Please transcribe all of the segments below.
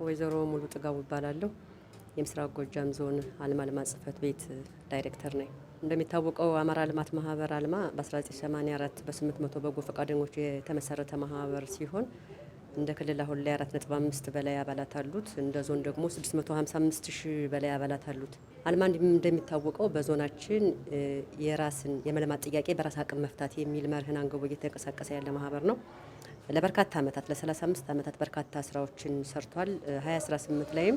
ወይዘሮ ሙሉ ጥጋቡ እባላለሁ። የምስራቅ ጎጃም ዞን አልማ ልማት ጽሕፈት ቤት ዳይሬክተር ነኝ። እንደሚታወቀው አማራ ልማት ማህበር አልማ በ1984 በ800 በጎ ፈቃደኞች የተመሰረተ ማህበር ሲሆን እንደ ክልል አሁን ላይ 4.5 በላይ አባላት አሉት። እንደ ዞን ደግሞ 655 ሺህ በላይ አባላት አሉት። አልማ እንደሚታወቀው በዞናችን የራስን የመልማት ጥያቄ በራስ አቅም መፍታት የሚል መርህን አንግቦ እየተንቀሳቀሰ ያለ ማህበር ነው። ለበርካታ ዓመታት ለ35 ዓመታት በርካታ ስራዎችን ሰርቷል። 2018 ላይም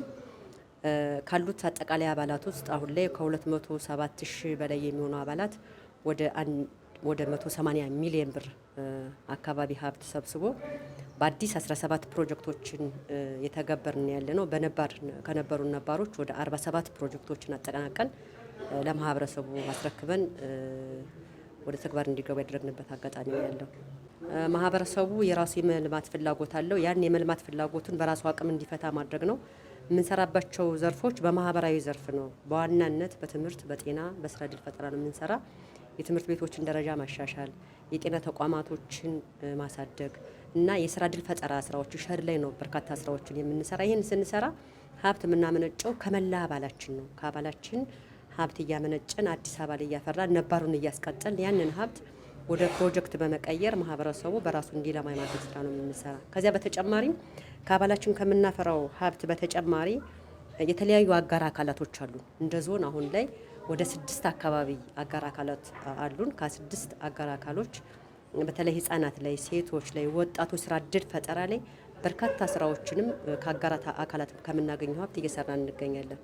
ካሉት አጠቃላይ አባላት ውስጥ አሁን ላይ ከ207 ሺህ በላይ የሚሆኑ አባላት ወደ 180 ሚሊዮን ብር አካባቢ ሀብት ሰብስቦ በአዲስ 17 ፕሮጀክቶችን የተገበርን ያለ ነው። ከነበሩ ነባሮች ወደ 47 ፕሮጀክቶችን አጠናቀን ለማህበረሰቡ አስረክበን ወደ ተግባር እንዲገቡ ያደረግንበት አጋጣሚ ያለው። ማህበረሰቡ የራሱ የመልማት ፍላጎት አለው። ያን የመልማት ፍላጎቱን በራሱ አቅም እንዲፈታ ማድረግ ነው። የምንሰራባቸው ዘርፎች በማህበራዊ ዘርፍ ነው። በዋናነት በትምህርት፣ በጤና፣ በስራ ዕድል ፈጠራ ነው የምንሰራ። የትምህርት ቤቶችን ደረጃ ማሻሻል፣ የጤና ተቋማቶችን ማሳደግ እና የስራ ዕድል ፈጠራ ስራዎች ሸር ላይ ነው በርካታ ስራዎችን የምንሰራ። ይህን ስንሰራ ሀብት የምናመነጨው ከመላ አባላችን ነው። ከአባላችን ሀብት እያመነጨን አዲስ አበባ ላይ እያፈራን ነባሩን እያስቀጠልን ያንን ሀብት ወደ ፕሮጀክት በመቀየር ማህበረሰቡ በራሱ እንዲለማ የማድረግ ስራ ነው የምንሰራ። ከዚያ በተጨማሪ ከአባላችን ከምናፈራው ሀብት በተጨማሪ የተለያዩ አጋር አካላቶች አሉ። እንደ ዞን አሁን ላይ ወደ 6 አካባቢ አጋር አካላት አሉን። ከ6 አጋር አካሎች በተለይ ህጻናት ላይ፣ ሴቶች ላይ፣ ወጣቶች ስራ ዕድል ፈጠራ ላይ በርካታ ስራዎችንም ከአጋር አካላት ከምናገኘው ሀብት እየሰራን እንገኛለን።